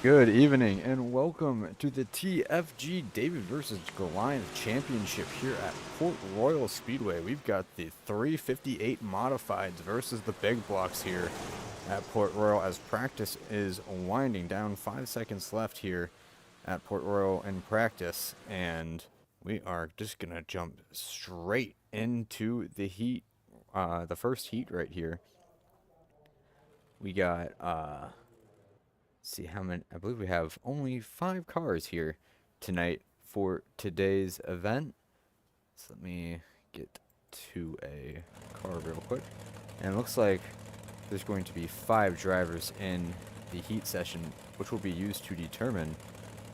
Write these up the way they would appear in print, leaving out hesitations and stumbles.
Good evening and welcome to the TFG David versus Goliath Championship here at Port Royal Speedway. We've got the 358 modifieds versus the big blocks here at Port Royal as practice is winding down. 5 seconds left here at Port Royal in practice, and we are just gonna jump straight into the heat, the first heat right here. We got see how many. I believe we have only 5 cars here tonight for today's event. So let me get to a car real quick. And it looks like there's going to be 5 drivers in the heat session, which will be used to determine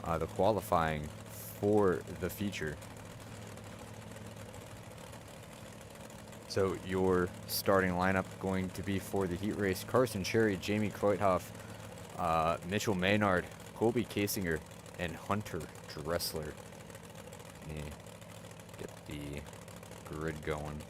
the qualifying for the feature. So your starting lineup going to be for the heat race: Carson Cherry, Jamie Kreuthoff, Mitchell Maynard, Colby Kasinger, and Hunter Dressler. Let me get the grid going.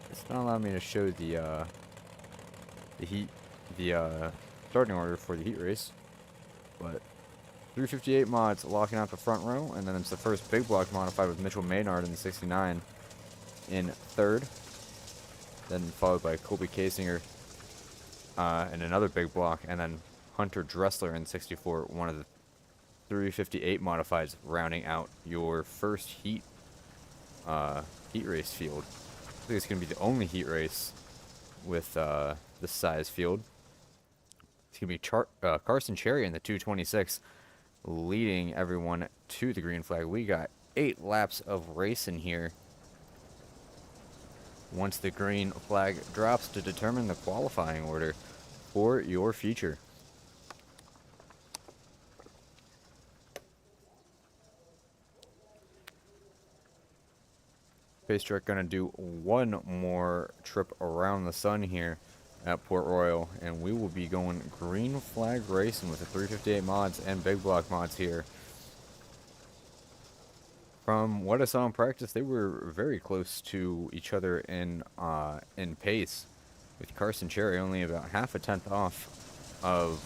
It's not allowing me to show the starting order for the heat race, but 358 mods locking out the front row, and then it's the first big block modified with Mitchell Maynard in the 69 in third, then followed by Colby Kasinger in another big block, and then Hunter Dressler in 64, one of the 358 modifieds, rounding out your first heat race field. I think it's going to be the only heat race with this size field. It's going to be Carson Cherry in the 226 leading everyone to the green flag. We got 8 laps of racing here once the green flag drops to determine the qualifying order for your feature. Pace truck gonna do one more trip around the sun here at Port Royal, and we will be going green flag racing with the 358 mods and big block mods here. From what I saw in practice, they were very close to each other in pace, with Carson Cherry only about half a tenth off of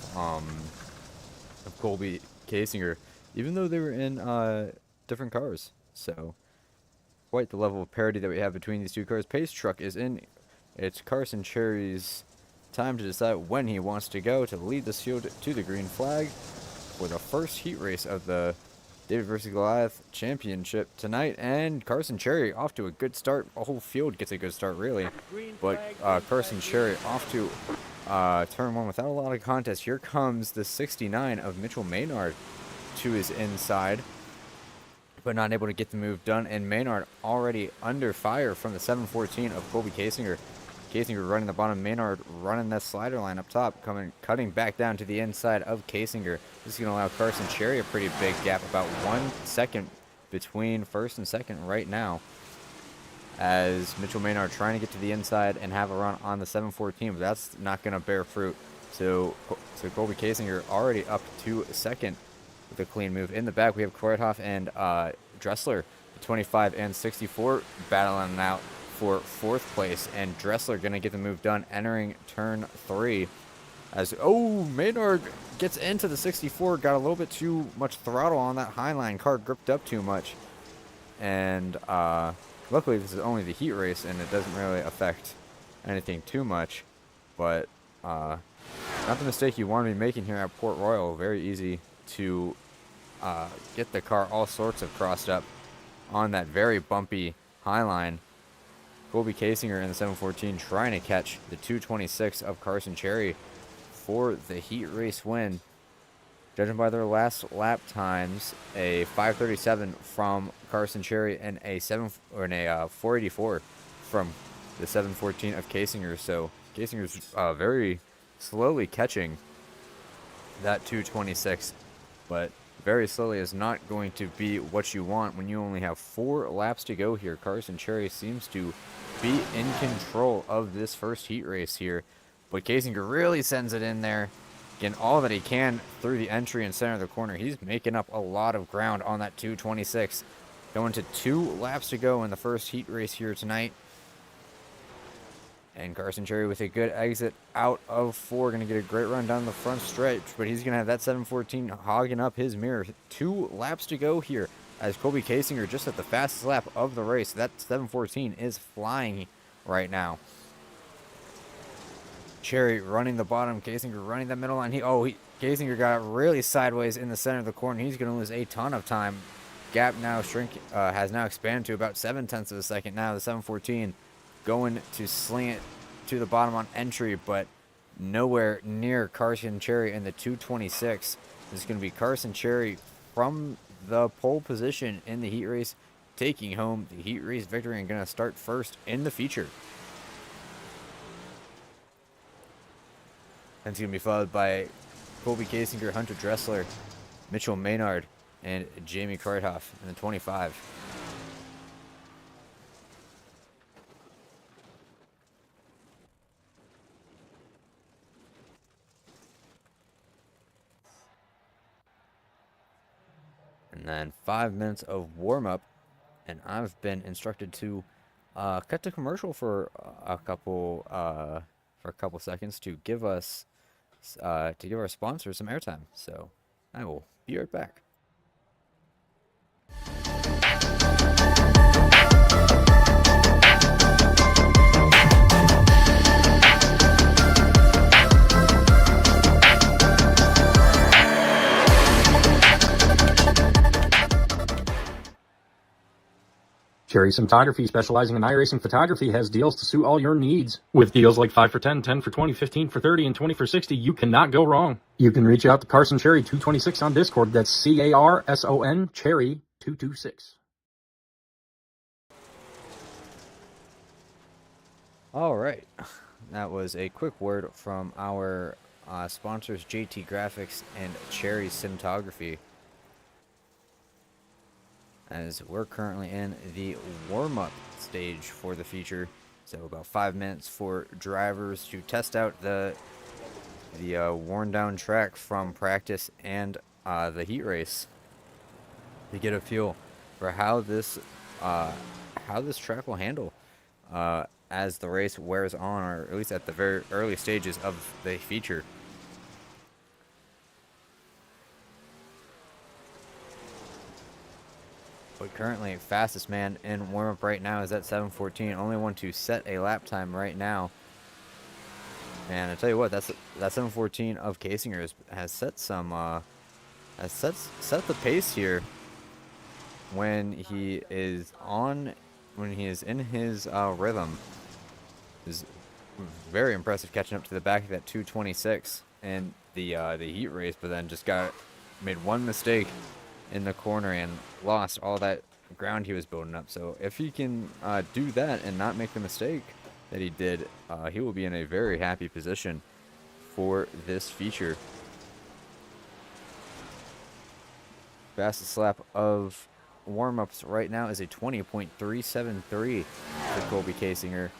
Colby Kasinger, even though they were in different cars. So quite the level of parity that we have between these two cars. Pace truck is in. It's Carson Cherry's time to decide when he wants to go to lead this field to the green flag for the first heat race of the David versus Goliath Championship tonight. And Carson Cherry off to a good start. The whole field gets a good start, really. But Carson Cherry off to turn 1 without a lot of contest. Here comes the 69 of Mitchell Maynard to his inside, but not able to get the move done. And Maynard already under fire from the 714 of Colby Kasinger. Kasinger running the bottom, Maynard running that slider line up top, cutting back down to the inside of Kasinger. This is going to allow Carson Cherry a pretty big gap, about 1 second between first and second right now, as Mitchell Maynard trying to get to the inside and have a run on the 714, but that's not going to bear fruit. So Colby Kasinger already up to second with a clean move. In the back, we have Kreuthoff and Dressler, 25 and 64, battling out for 4th place, and Dressler going to get the move done entering turn 3. As Maynard gets into the 64, got a little bit too much throttle on that highline, car gripped up too much, and luckily this is only the heat race and it doesn't really affect anything too much, but not the mistake you want to be making here at Port Royal. Very easy to get the car all sorts of crossed up on that very bumpy highline. Colby Kasinger in the 714 trying to catch the 226 of Carson Cherry for the heat race win. Judging by their last lap times, a 5:37 from Carson Cherry and a 4:84 from the 714 of Kasinger. So Kasinger's very slowly catching that 226, but very slowly is not going to be what you want when you only have 4 laps to go here. Carson Cherry seems to be in control of this first heat race here, but Kasinger really sends it in there, getting all that he can through the entry and center of the corner. He's making up a lot of ground on that 226, Going to 2 laps to go in the first heat race here tonight. And Carson Cherry with a good exit out of 4. Going to get a great run down the front stretch. But he's going to have that 7:14 hogging up his mirror. 2 laps to go here as Colby Kasinger just at the fastest lap of the race. That 7:14 is flying right now. Cherry running the bottom. Kasinger running the middle line. Kasinger got really sideways in the center of the corner. He's going to lose a ton of time. Gap now has now expanded to about 0.7 of a second now. The 7:14 going to sling it to the bottom on entry, but nowhere near Carson Cherry in the 2:26. This is going to be Carson Cherry from the pole position in the heat race, taking home the heat race victory and going to start first in the feature. And it's going to be followed by Colby Kasinger, Hunter Dressler, Mitchell Maynard, and Jamie Kreithoff in the 25. And then 5 minutes of warm-up, and I've been instructed to cut to commercial for a couple seconds to give us to give our sponsors some airtime. So I will be right back. Cherry Cinematography, specializing in iRacing photography, has deals to suit all your needs. With deals like 5 for 10, 10 for 20, 15 for 30, and 20 for 60, you cannot go wrong. You can reach out to Carson Cherry 226 on Discord. That's CARSON Cherry 226. All right, that was a quick word from our sponsors, JT Graphics and Cherry Cinematography, as we're currently in the warm-up stage for the feature. So about 5 minutes for drivers to test out the worn-down track from practice and the heat race, to get a feel for how this track will handle as the race wears on, or at least at the very early stages of the feature. But currently, fastest man in warm-up right now is at 7:14. Only one to set a lap time right now. And I tell you what, that 7:14 of Kasinger has set some set the pace here when he is in his rhythm. Is very impressive, catching up to the back of that 2:26 in the heat race, but then just made one mistake in the corner and lost all that ground he was building up. So if he can do that and not make the mistake that he did, he will be in a very happy position for this feature. Fastest lap of warm-ups right now is a 20.373 for Colby Kasinger,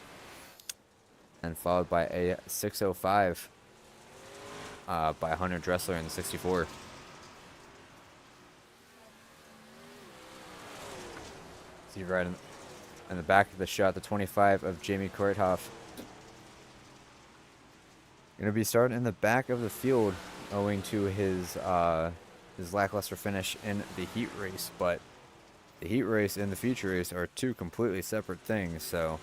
and followed by a 6:05 by Hunter Dressler in the 64. See right in the back of the shot, the 25 of Jamie Kreithoff. Going to be starting in the back of the field owing to his lackluster finish in the heat race. But the heat race and the feature race are two completely separate things. So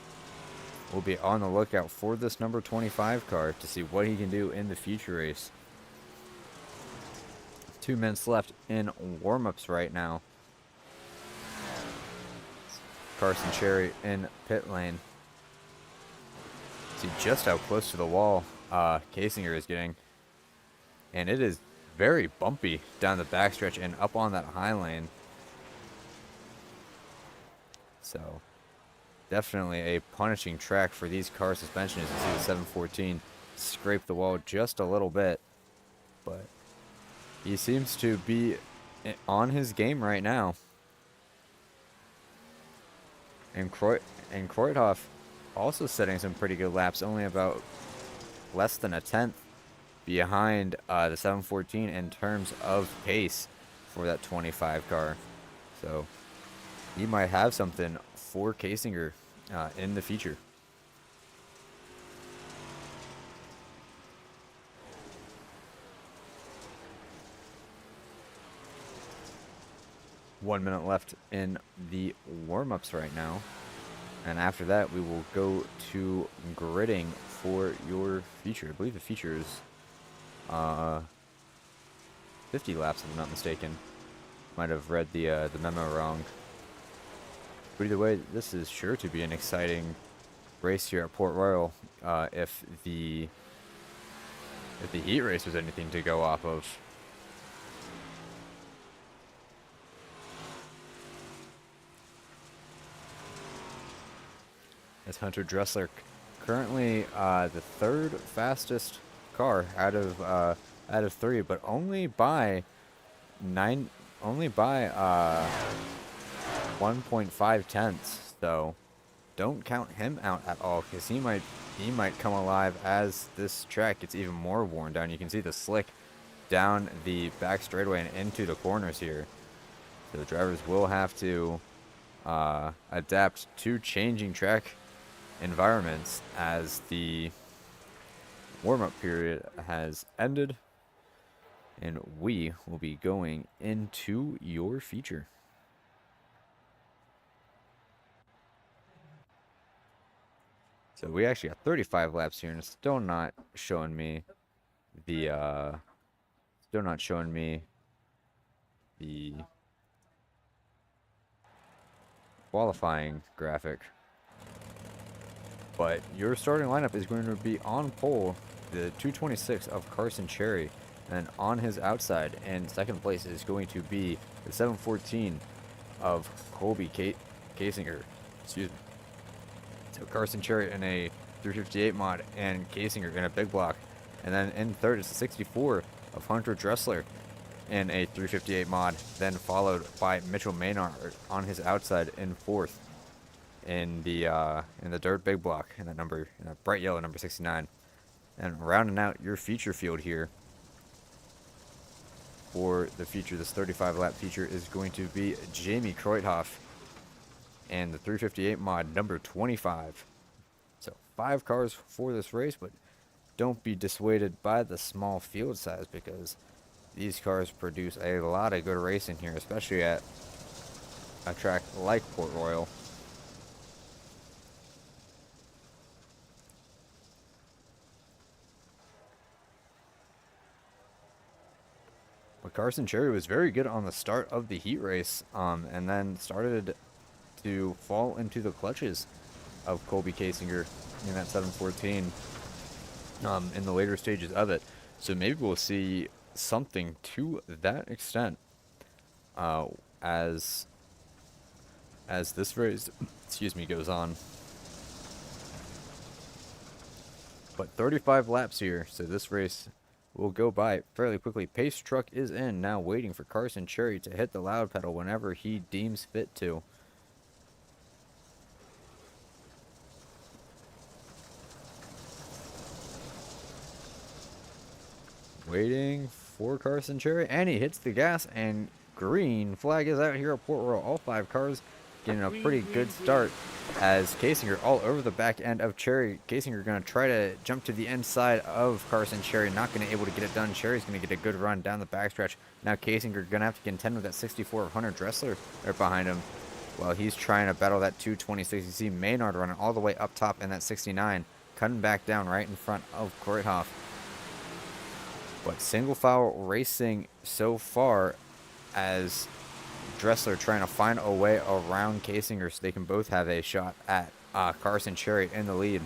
we'll be on the lookout for this number 25 car to see what he can do in the feature race. 2 minutes left in warm-ups right now. Carson Cherry in pit lane. See just how close to the wall Kasinger is getting. And it is very bumpy down the backstretch and up on that high lane. So definitely a punishing track for these car suspensions. You see the 714 scrape the wall just a little bit. But he seems to be on his game right now. And Kreithoff also setting some pretty good laps, only about less than a tenth behind the 714 in terms of pace for that 25 car. So he might have something for Kasinger in the future. One minute left in the warm-ups right now. And after that, we will go to gridding for your feature. I believe the feature is 50 laps, if I'm not mistaken. Might have read the memo wrong. But either way, this is sure to be an exciting race here at Port Royal. If the heat race was anything to go off of. As Hunter Dressler currently the third fastest car out of 3, but only by 1.5 tenths. So don't count him out at all, because he might come alive as this track gets even more worn down. You can see the slick down the back straightaway and into the corners here. So the drivers will have to adapt to changing track environments as the warm-up period has ended, and we will be going into your feature. So we actually got 35 laps here, and it's still not showing me the qualifying graphic. But your starting lineup is going to be on pole, the 226 of Carson Cherry, and on his outside in second place is going to be the 714 of Colby Kasinger. Excuse me. So Carson Cherry in a 358 mod and Kasinger in a big block. And then in third is the 64 of Hunter Dressler in a 358 mod, then followed by Mitchell Maynard on his outside in fourth in the dirt big block in that number, in a bright yellow number 69. And rounding out your feature field here for the feature, this 35 lap feature, is going to be Jamie Kreuthoff and the 358 mod number 25. So 5 cars for this race, but don't be dissuaded by the small field size, because these cars produce a lot of good racing here, especially at a track like Port Royal. But Carson Cherry was very good on the start of the heat race, and then started to fall into the clutches of Colby Kasinger in that 714 in the later stages of it. So maybe we'll see something to that extent as this race, excuse me, goes on. But 35 laps here, so this race will go by fairly quickly. Pace truck is in, now waiting for Carson Cherry to hit the loud pedal whenever he deems fit to. Waiting for Carson Cherry, and he hits the gas, and green flag is out here at Port Royal. All 5 cars getting a pretty good start as Kasinger all over the back end of Cherry. Kasinger going to try to jump to the inside of Carson Cherry, not going to be able to get it done. Cherry's going to get a good run down the backstretch. Now Kasinger going to have to contend with that 64 of Hunter Dressler right behind him while he's trying to battle that 226. You see Maynard running all the way up top in that 69, cutting back down right in front of Kreuthoff. But single file racing so far, as Dressler trying to find a way around Kasinger so they can both have a shot at Carson Cherry in the lead.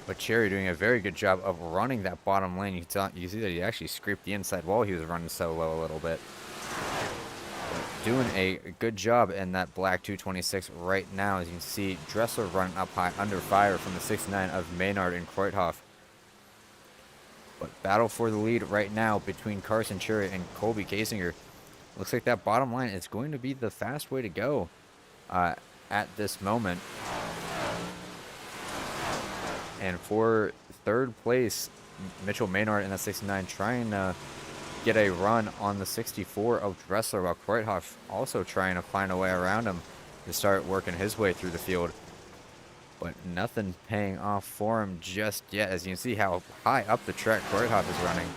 But Cherry doing a very good job of running that bottom lane. You see that he actually scraped the inside wall. He was running so low a little bit. But doing a good job in that black 226 right now. As you can see, Dressler running up high under fire from the 69 of Maynard and Kreuthoff. But battle for the lead right now between Carson Cherry and Colby Kasinger. Looks like that bottom line is going to be the fast way to go at this moment. And for third place, Mitchell Maynard in that 69 trying to get a run on the 64 of Dressler, while Kreuthoff also trying to find a way around him to start working his way through the field. But nothing paying off for him just yet. As you can see how high up the track Kreuthoff is running.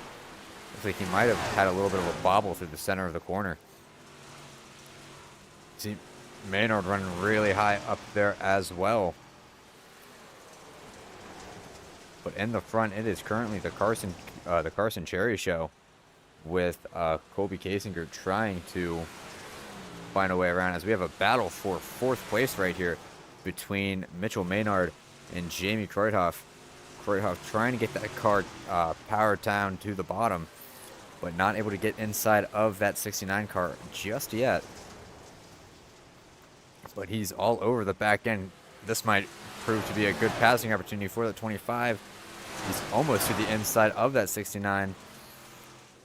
Looks like he might have had a little bit of a bobble through the center of the corner. See Maynard running really high up there as well. But in the front, it is currently the Carson Cherry show, with Colby Kasinger trying to find a way around, as we have a battle for 4th place right here between Mitchell Maynard and Jamie Kreuthoff. Kreuthoff trying to get that car powered down to the bottom, but not able to get inside of that 69 car just yet. But he's all over the back end. This might prove to be a good passing opportunity for the 25. He's almost to the inside of that 69.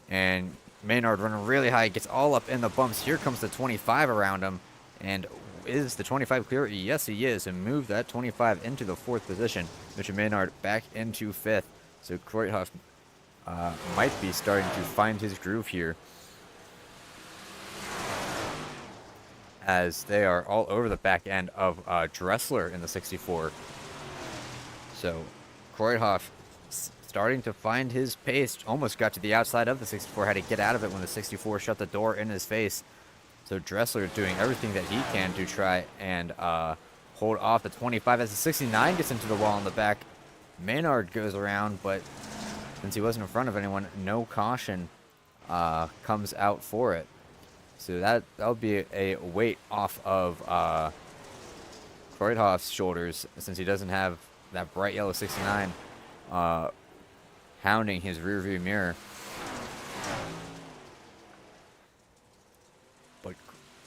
And Maynard running really high, gets all up in the bumps. Here comes the 25 around him. And is the 25 clear? Yes, he is. And move that 25 into the 4th position. Mitchell Maynard back into 5th. So Kreuthoff might be starting to find his groove here, as they are all over the back end of Dressler in the 64. So Kreuthoff starting to find his pace. Almost got to the outside of the 64. Had to get out of it when the 64 shut the door in his face. So Dressler doing everything that he can to try and hold off the 25. As the 69 gets into the wall in the back, Maynard goes around, but since he wasn't in front of anyone, no caution comes out for it. So that'll be a weight off of Kreuthoff's shoulders, since he doesn't have that bright yellow 69 hounding his rearview mirror. But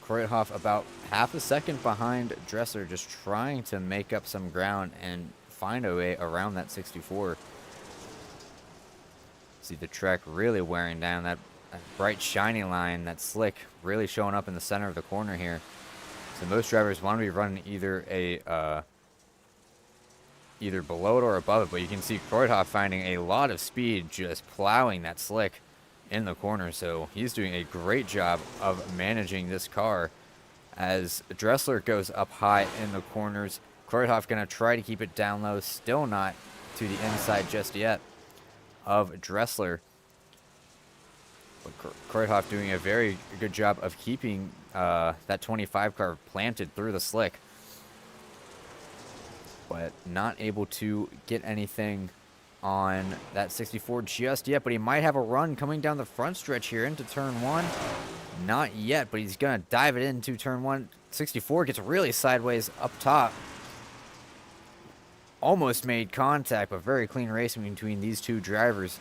Kreuthoff about half a second behind Dressler, just trying to make up some ground and find a way around that 64. See the track really wearing down. That bright shiny line, that slick, really showing up in the center of the corner here. So most drivers want to be running either below it or above it, but you can see Kreuthoff finding a lot of speed, just plowing that slick in the corner. So he's doing a great job of managing this car. As Dressler goes up high in the corners, Kreuthoff going to try to keep it down low, still not to the inside just yet of Dressler. But Kreuthoff doing a very good job of keeping that 25 car planted through the slick, but not able to get anything on that 64 just yet. But he might have a run coming down the front stretch here into turn 1. Not yet, but he's going to dive it into turn 1. 64 gets really sideways up top. Almost made contact, but very clean racing between these two drivers,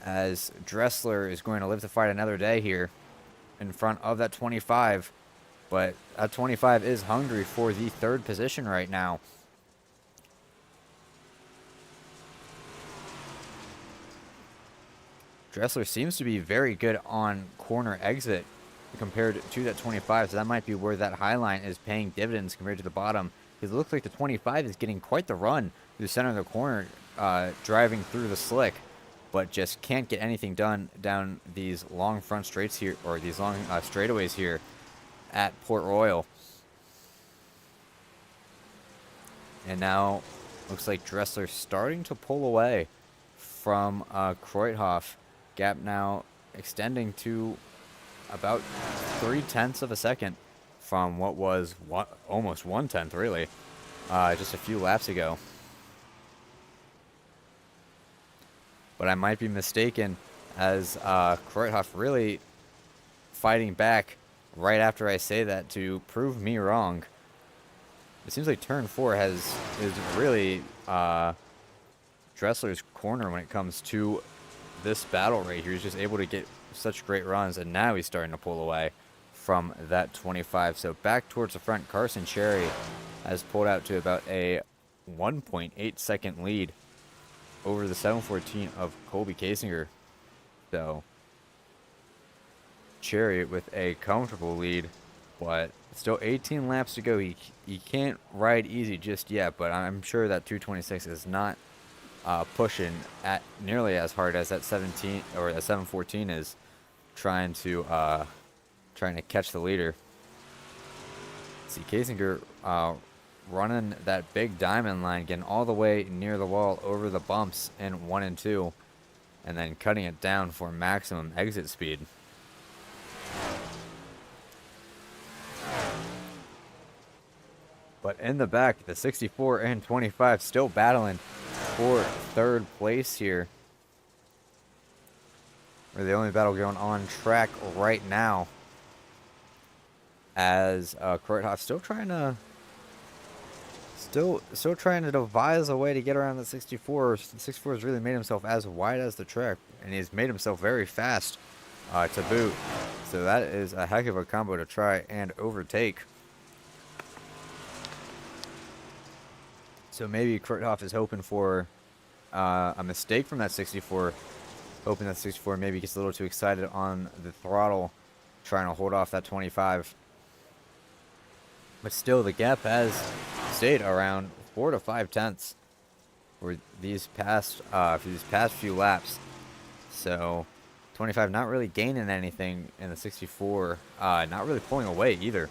as Dressler is going to live to fight another day here in front of that 25. But that 25 is hungry for the 3rd position right now. Dressler seems to be very good on corner exit compared to that 25, so that might be where that high line is paying dividends compared to the bottom. Because it looks like the 25 is getting quite the run through the center of the corner, driving through the slick, but just can't get anything done down these long front straights here, or these long straightaways here at Port Royal. And now looks like Dressler starting to pull away from Kreuthoff. Gap now extending to about 0.3 of a second from what was almost 1/10 really, just a few laps ago. But I might be mistaken, as Kreuthoff really fighting back right after I say that to prove me wrong. It seems like turn 4 is really Dressler's corner when it comes to this battle right here. He's just able to get such great runs, and now he's starting to pull away from that 25. So back towards the front, Carson Cherry has pulled out to about a 1.8 second lead over the 714 of Colby Kasinger. So Cherry with a comfortable lead, but still 18 laps to go. He can't ride easy just yet, but I'm sure that 226 is not pushing at nearly as hard as that 17 or that 714 is, trying to catch the leader. See Kasinger running that big diamond line, getting all the way near the wall over the bumps in 1 and 2, and then cutting it down for maximum exit speed. But in the back, the 64 and 25 still battling for 3rd place here. We're the only battle going on track right now, as Kreuthoff still trying to devise a way to get around the 64. The 64 has really made himself as wide as the track, and he's made himself very fast to boot. So that is a heck of a combo to try and overtake. So maybe Kreuthoff is hoping for a mistake from that 64, hoping that 64 maybe gets a little too excited on the throttle, trying to hold off that 25. But still, the gap has stayed around 4 to 5 tenths for these past few laps. So 25 not really gaining anything in the 64, not really pulling away either.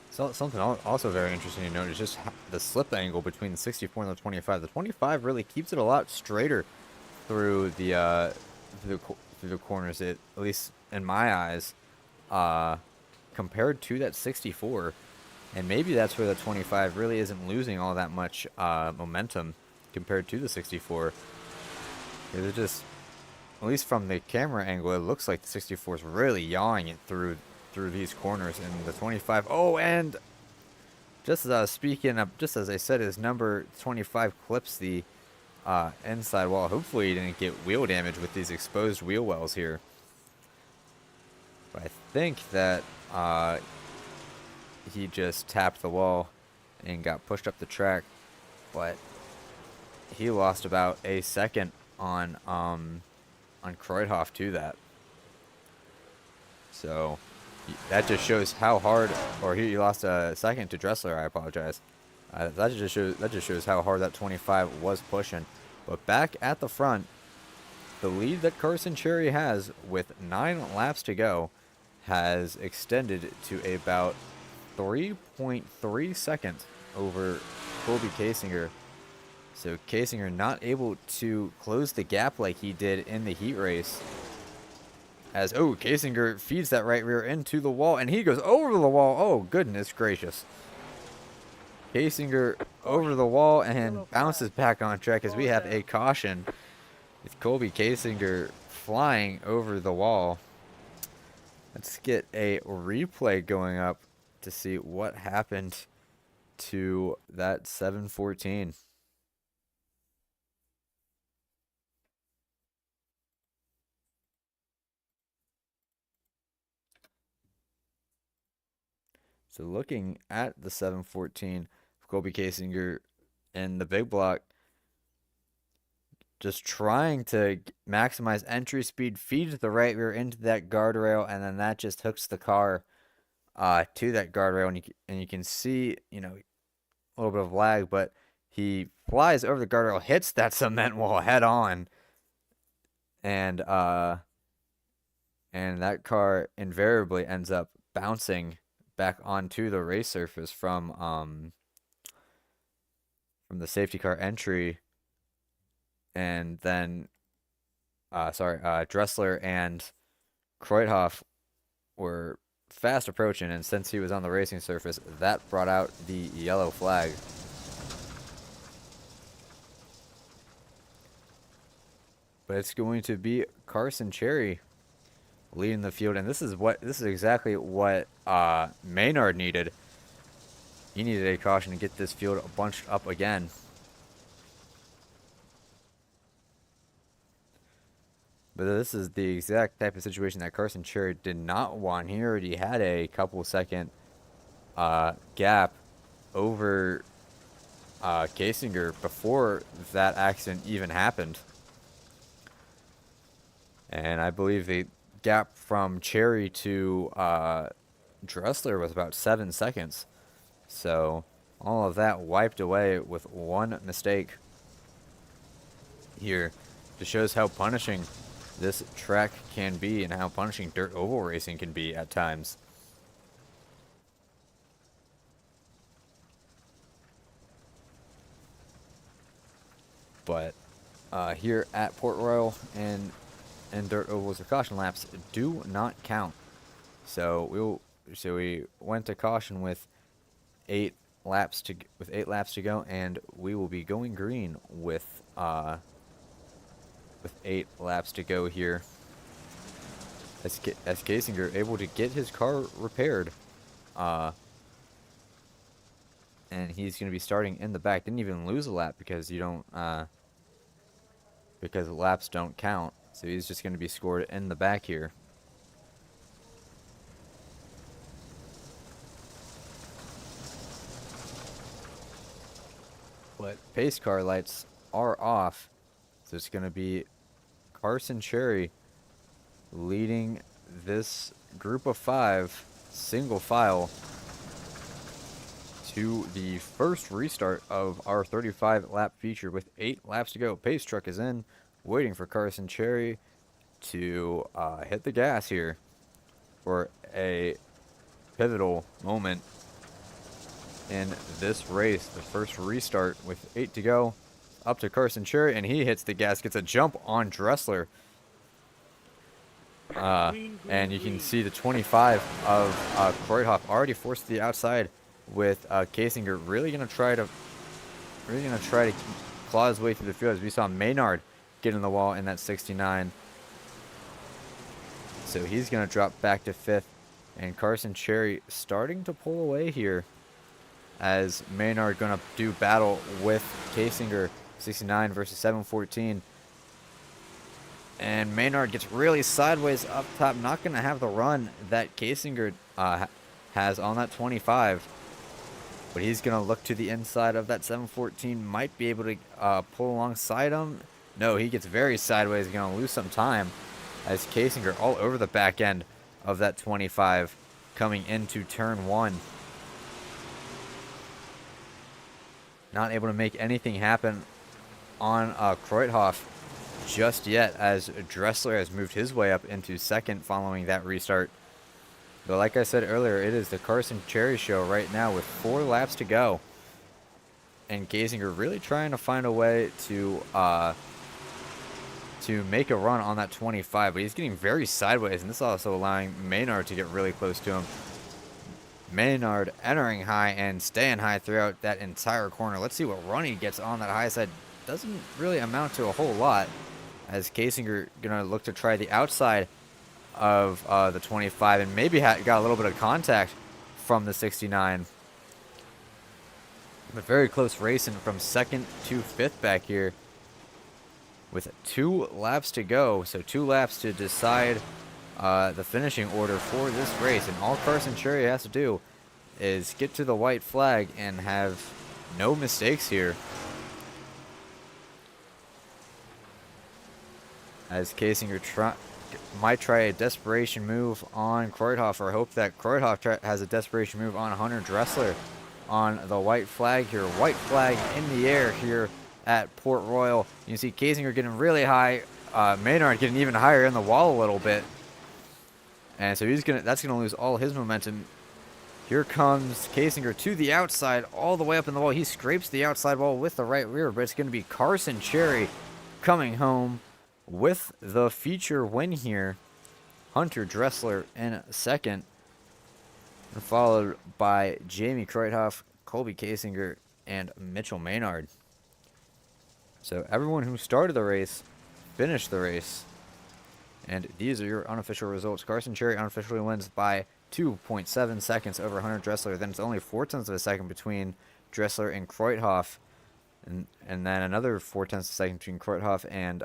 So something also very interesting to note is just the slip angle between the 64 and the 25. The 25 really keeps it a lot straighter through the corners, at least in my eyes, compared to that 64. And maybe that's where the 25 really isn't losing all that much momentum compared to the 64. It's just, at least from the camera angle, it looks like the 64 is really yawing it through these corners, and the 25, oh, and just as I was speaking up, just as I said, his number 25 clips the inside wall. Hopefully he didn't get wheel damage with these exposed wheel wells here, but I think that he just tapped the wall and got pushed up the track, but he lost about a second on Kreuthoff to that. So that just shows how hard, or he lost a second to Dressler, I apologize. That just shows how hard that 25 was pushing. But back at the front, the lead that Carson Cherry has with 9 laps to go has extended to about 3.3 seconds over Colby Kasinger. So Kasinger not able to close the gap like he did in the heat race. As, oh, Kasinger feeds that right rear into the wall, and he goes over the wall. Oh, goodness gracious. Kasinger over the wall and bounces back on track as we have a caution with Colby Kasinger flying over the wall. Let's get a replay going up to see what happened to that 714. So looking at the 714, Colby Kasinger in the big block, just trying to maximize entry speed, feeds the right rear into that guardrail, and then that just hooks the car to that guardrail, and you can see, you know, a little bit of lag, but he flies over the guardrail, hits that cement wall head on, and that car invariably ends up bouncing back onto the race surface from the safety car entry, and then Dressler and Kreuthoff were fast approaching, and since he was on the racing surface, that brought out the yellow flag. But it's going to be Carson Cherry leading the field, and this is exactly what Maynard needed. He needed a caution to get this field bunched up again. But this is the exact type of situation that Carson Cherry did not want. He already had a couple second gap over Kasinger before that accident even happened. And I believe the gap from Cherry to Dressler was about 7 seconds. So all of that wiped away with one mistake here. Just shows how punishing this track can be and how punishing dirt oval racing can be at times. But here at Port Royal and dirt ovals, the caution laps do not count. So we went to caution with 8 laps to go, and we will be going green with 8 laps to go here. As Kasinger able to get his car repaired, and he's going to be starting in the back. Didn't even lose a lap because you don't because laps don't count. So he's just going to be scored in the back here. But pace car lights are off, so it's going to be Carson Cherry leading this group of 5 single file to the first restart of our 35 lap feature with 8 laps to go. Pace truck is in, waiting for Carson Cherry to hit the gas here for a pivotal moment in this race. The first restart with 8 to go, up to Carson Cherry, and he hits the gas, gets a jump on Dressler. And you can see the 25 of Kreuthoff already forced to the outside, with Kasinger really gonna try to claw his way through the field. As we saw Maynard get in the wall in that 69, so he's gonna drop back to 5th, and Carson Cherry starting to pull away here, as Maynard gonna do battle with Kasinger. 69 versus 714. And Maynard gets really sideways up top. Not going to have the run that Kasinger has on that 25. But he's going to look to the inside of that 714. Might be able to pull alongside him. No, he gets very sideways. Going to lose some time, as Kasinger all over the back end of that 25 coming into turn 1. Not able to make anything happen on Kreuthoff just yet, as Dressler has moved his way up into 2nd following that restart. But like I said earlier, it is the Carson Cherry show right now with 4 laps to go, and Kasinger really trying to find a way to make a run on that 25, but he's getting very sideways, and this is also allowing Maynard to get really close to him. Maynard entering high and staying high throughout that entire corner. Let's see what run he gets on that high side. Doesn't really amount to a whole lot, as Kasinger gonna look to try the outside of the 25, and maybe got a little bit of contact from the 69. But very close racing from 2nd to 5th back here, with 2 laps to go. So 2 laps to decide the finishing order for this race, and all Carson Cherry has to do is get to the white flag and have no mistakes here, as Kasinger might try a desperation move on Kreuthoff, or hope that Kreuthoff has a desperation move on Hunter Dressler on the white flag here. White flag in the air here at Port Royal. You can see Kasinger getting really high, Maynard getting even higher in the wall a little bit, and so that's gonna lose all his momentum. Here comes Kasinger to the outside, all the way up in the wall. He scrapes the outside wall with the right rear, but it's going to be Carson Cherry coming home with the feature win here. Hunter Dressler in 2nd, and followed by Jamie Kreuthoff, Colby Kasinger, and Mitchell Maynard. So everyone who started the race finished the race, and these are your unofficial results. Carson Cherry unofficially wins by 2.7 seconds over Hunter Dressler. Then it's only 0.4 of a second between Dressler and Kreuthoff, and then another 0.4 of a second between Kreuthoff and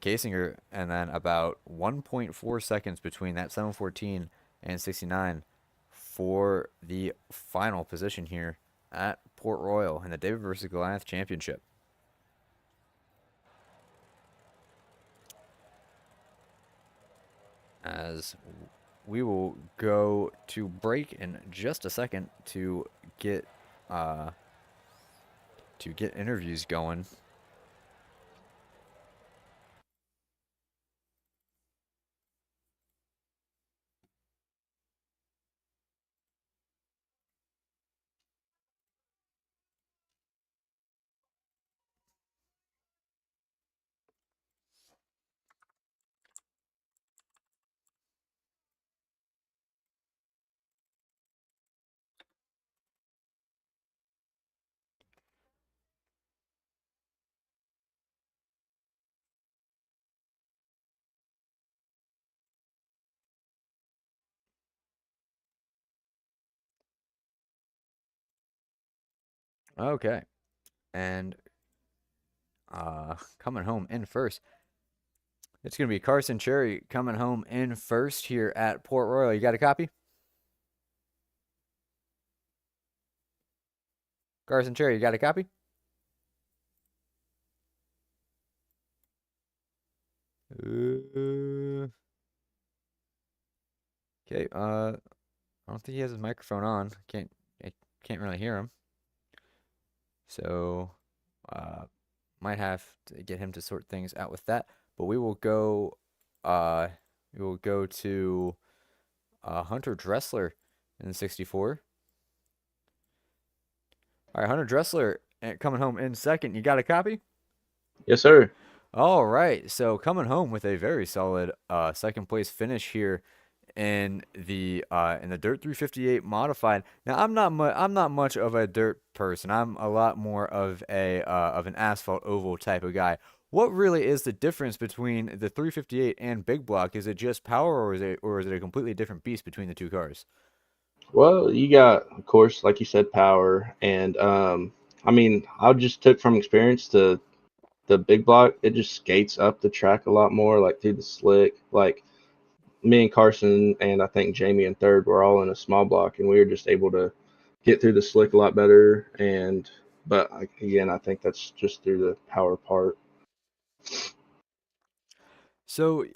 Kasinger, and then about 1.4 seconds between that 714 and 69 for the final position here at Port Royal in the David versus Goliath Championship. as we will go to break in just a second get uh, to get interviews going. Okay, and coming home in first, it's going to be Carson Cherry coming home in first here at Port Royal. You got a copy? Carson Cherry, you got a copy? Okay, I don't think he has his microphone on. I can't really hear him. So, uh, might have to get him to sort things out with that. But uh, we will go to Hunter Dressler in the 64. All right, Hunter Dressler coming home in second. You got a copy? Yes, sir. All right, so coming home with a very solid second place finish here in the Dirt 358 modified. Now I'm not much of a dirt person. I'm a lot more of an asphalt oval type of guy. What really is the difference between the 358 and Big Block? Is it just power, or is it a completely different beast between the two cars? Well, you got, of course, like you said, power, and I mean, I just took from experience the big block. It just skates up the track a lot more, like through the slick. Like me and Carson and I think Jamie and third were all in a small block, and we were just able to get through the slick a lot better. But again, I think that's just through the power part. So,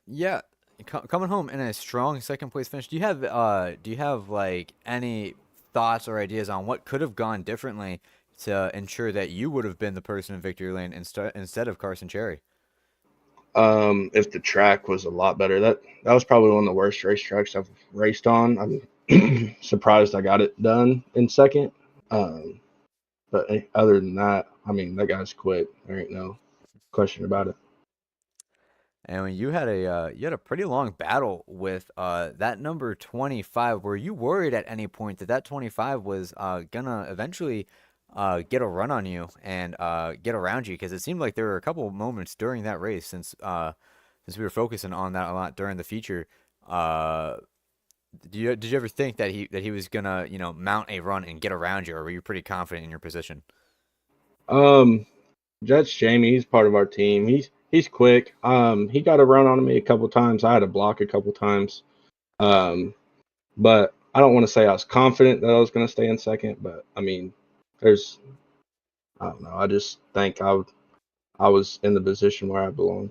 yeah, coming home in a strong second place finish. Do you have like any thoughts or ideas on what could have gone differently to ensure that you would have been the person in victory lane instead of Carson Cherry? If the track was a lot better, that was probably one of the worst racetracks I've raced on. I'm surprised I got it done in second. Um, but other than that, I mean, that guy's quick. There ain't no question about it. And when you had a pretty long battle with that number 25. Were you worried at any point that 25 was gonna eventually get a run on you and get around you? Because it seemed like there were a couple of moments during that race since we were focusing on that a lot during the feature. Uh, did you ever think that he was gonna mount a run and get around you, or were you pretty confident in your position? Um, Judge Jamie, he's part of our team. He's quick. He got a run on me a couple times. I had a block a couple times. Um, but I don't want to say I was confident that I was going to stay in second. But I mean, there's I don't know. I just think I was in the position where I belong.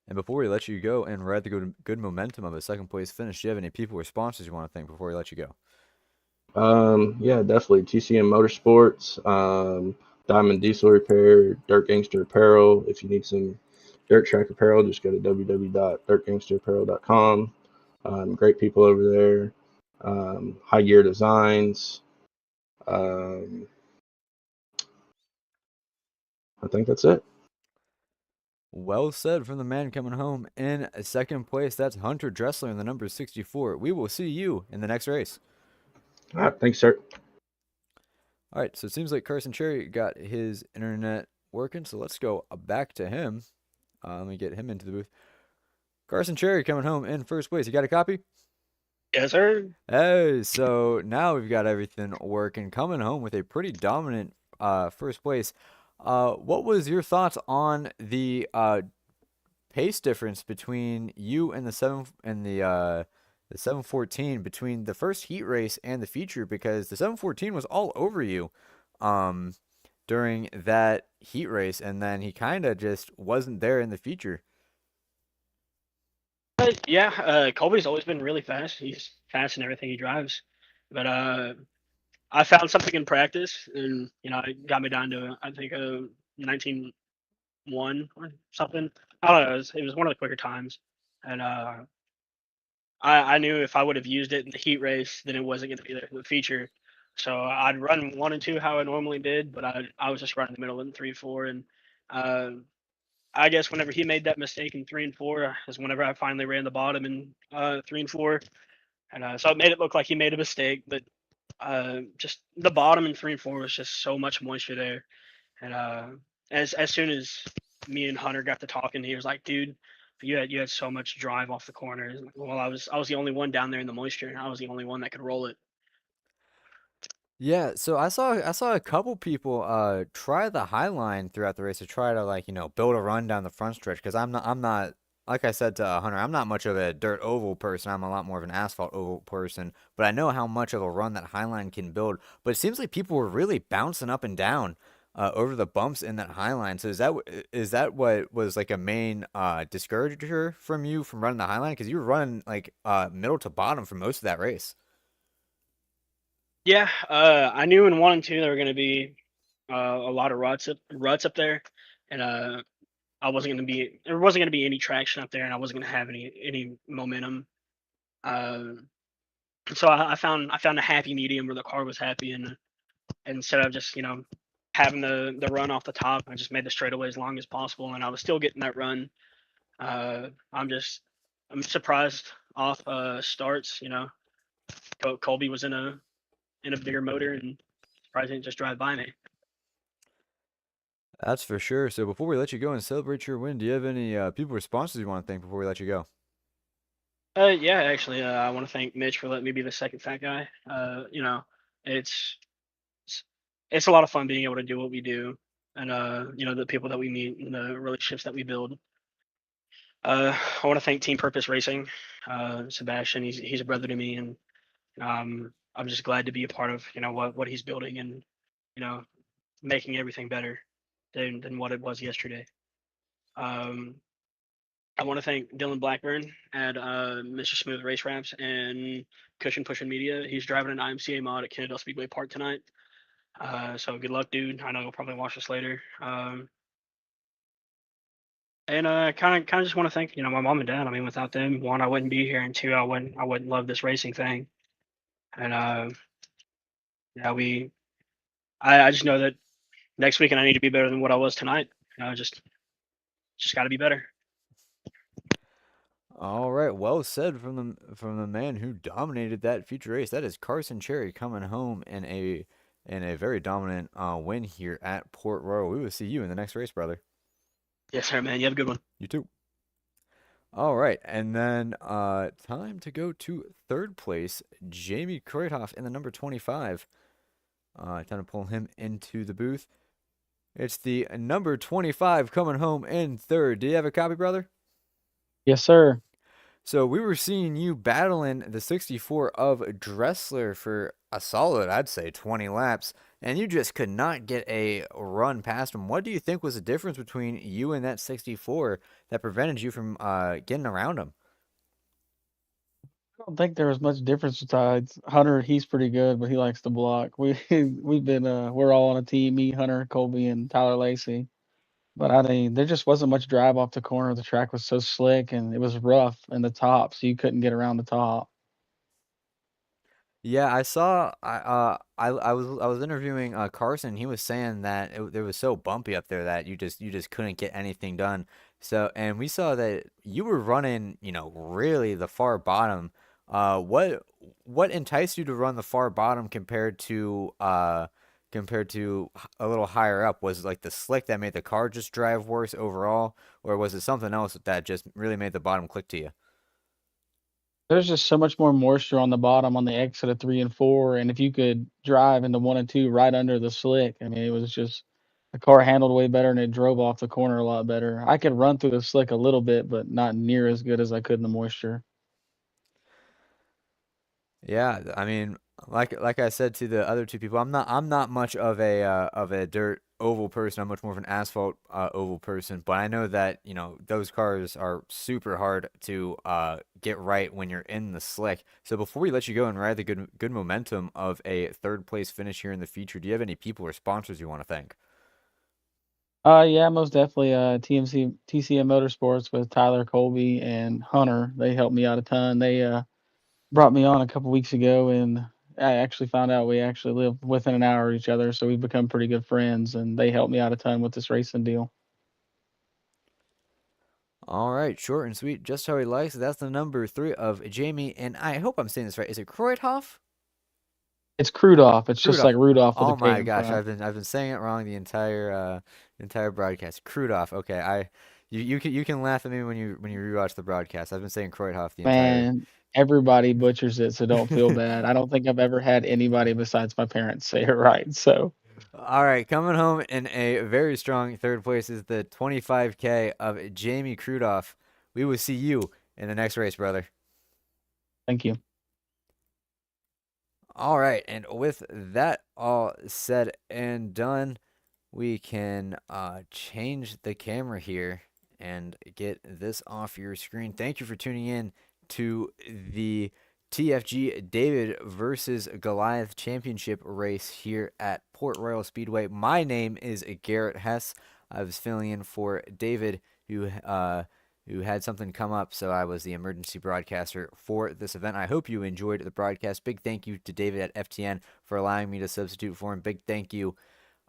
And before we let you go and ride the good momentum of a second place finish, do you have any people or sponsors you want to thank before we let you go? Yeah, definitely. TCM Motorsports, Diamond Diesel Repair, Dirt Gangster Apparel. If you need some dirt track apparel, just go to www.dirtgangsterapparel.com. Great people over there. High Gear Designs. Um, I think that's it. Well said from the man coming home in second place. That's Hunter Dressler in the number 64. We will see you in the next race. All right, thanks, sir. All right, so it seems like Carson Cherry got his internet working, so let's go back to him. Let me get him into the booth. Carson Cherry coming home in first place. You got a copy? Yes, sir. Hey, so now we've got everything working. Coming home with a pretty dominant first place. What was your thoughts on the pace difference between you and the 714 between the first heat race and the feature, because the 714 was all over you um during that heat race, and then he kind of just wasn't there in the feature. But yeah, Colby's always been really fast. He's fast in everything he drives. But I found something in practice, and it got me down to I think 19.1 or something. I don't know. It was one of the quicker times, and I knew if I would have used it in the heat race, then it wasn't going to be there for the feature. So I'd run 1 and 2 how I normally did, but I was just running the middle in 3, 4, and uh, I guess whenever he made that mistake in 3 and 4 is whenever I finally ran the bottom in 3 and 4, and so it made it look like he made a mistake, but just the bottom in 3 and 4 was just so much moisture there, and as soon as me and Hunter got to talking, he was like, "Dude, you had so much drive off the corners." Well, I was the only one down there in the moisture, and I was the only one that could roll it. Yeah, so I saw a couple people try the high line throughout the race to try to like, build a run down the front stretch because I'm not like I said to Hunter, I'm not much of a dirt oval person. I'm a lot more of an asphalt oval person, but I know how much of a run that high line can build. But it seems like people were really bouncing up and down over the bumps in that high line. So is that what was like a main discourager from you from running the high line? Because you were running like middle to bottom for most of that race. Yeah, I knew in 1 and 2 there were going to be a lot of ruts up there, and I wasn't going to be there wasn't going to be any traction up there, and I wasn't going to have any momentum. Uh, so I found a happy medium where the car was happy, and instead of just having the run off the top, I just made the straightaway as long as possible, and I was still getting that run. Uh, I'm surprised off starts. Colby was in a bigger motor, and surprised he didn't just drive by me. That's for sure. So before we let you go and celebrate your win, do you have any people or sponsors you want to thank before we let you go? Yeah, actually, I want to thank Mitch for letting me be the second fat guy. It's it's it's a lot of fun being able to do what we do, and the people that we meet and the relationships that we build. I want to thank Team Purpose Racing, Sebastian. He's a brother to me, and I'm just glad to be a part of what he's building, and you know making everything better than what it was yesterday. Um, I want to thank Dylan Blackburn at Mr. Smooth Race Wraps and Cushion Pushing Media. He's driving an IMCA mod at Kennedale Speedway Park tonight. So good luck, dude. I know you'll probably watch this later. And kind of just want to thank my mom and dad. I mean, without them, one, I wouldn't be here, and two, I wouldn't love this racing thing. And yeah, I just know that next weekend I need to be better than what I was tonight. Just got to be better. All right, well said from the man who dominated that feature race. That is Carson Cherry coming home in a very dominant win here at Port Royal. We will see you in the next race, brother. Yes, sir, man. You have a good one. You too. All right, and then time to go to third place, Jamie Kreuthoff in the number 25. Time to pull him into the booth. It's the number 25 coming home in third. Do you have a copy, brother? Yes, sir. So we were seeing you battling the 64 of Dressler for a solid, I'd say, 20 laps, and you just could not get a run past him. What do you think was the difference between you and that 64 that prevented you from getting around him? I don't think there was much difference besides Hunter. He's pretty good, but he likes to block. We're all on a team. Me, Hunter, Colby, and Tyler Lacey. But I mean, there just wasn't much drive off the corner. The track was so slick and it was rough in the top, so you couldn't get around the top. Yeah, I saw. I was interviewing Carson. He was saying that it was so bumpy up there that you just couldn't get anything done. So, and we saw that you were running, really the far bottom. What enticed you to run the far bottom compared to a little higher up? Was it like the slick that made the car just drive worse overall, or was it something else that just really made the bottom click to you? There's just so much more moisture on the bottom on the exit of 3 and 4, and if you could drive into 1 and 2 right under the slick, I mean, it was just the car handled way better and it drove off the corner a lot better. I could run through the slick a little bit, but not near as good as I could in the moisture. Yeah, I mean, like I said to the other two people, I'm not much of a dirt oval person. I'm much more of an asphalt oval person. But I know that, you know, those cars are super hard to get right when you're in the slick. So before we let you go and ride the good momentum of a third place finish here in the future, do you have any people or sponsors you want to thank? Yeah, most definitely. TCM Motorsports with Tyler Colby and Hunter. They helped me out a ton. They brought me on a couple weeks ago, and I actually found out we actually live within an hour of each other, so we've become pretty good friends. And they helped me out a ton with this racing deal. All right, short and sweet, just how he likes it. That's the number 3 of Jamie, and I hope I'm saying this right. Is it Kreuthoff? It's Rudolph. It's just Rudolph. like Rudolph with a Oh K my in gosh, front. I've been saying it wrong the entire broadcast. Krudov. Okay, you can laugh at me when you rewatch the broadcast. I've been saying Kreuthoff the entire. Man, everybody butchers it, so don't feel bad. I don't think I've ever had anybody besides my parents say it right. So All right, coming home in a very strong third place is the 25K of Jamie Krudov. We will see you in the next race, brother. thank you. All right, and with that all said and done, we can change the camera here and get this off your screen. Thank you for tuning in to the TFG David versus Goliath Championship race here at Port Royal Speedway. My name is Garrett Hess. I was filling in for David, who had something come up, so I was the emergency broadcaster for this event. I hope you enjoyed the broadcast. Big thank you to David at FTN for allowing me to substitute for him. Big thank you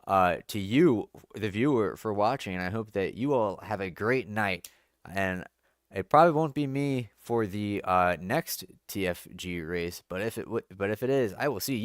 to you, the viewer, for watching, and I hope that you all have a great night. And it probably won't be me for the next TFG race, but if it is, I will see you.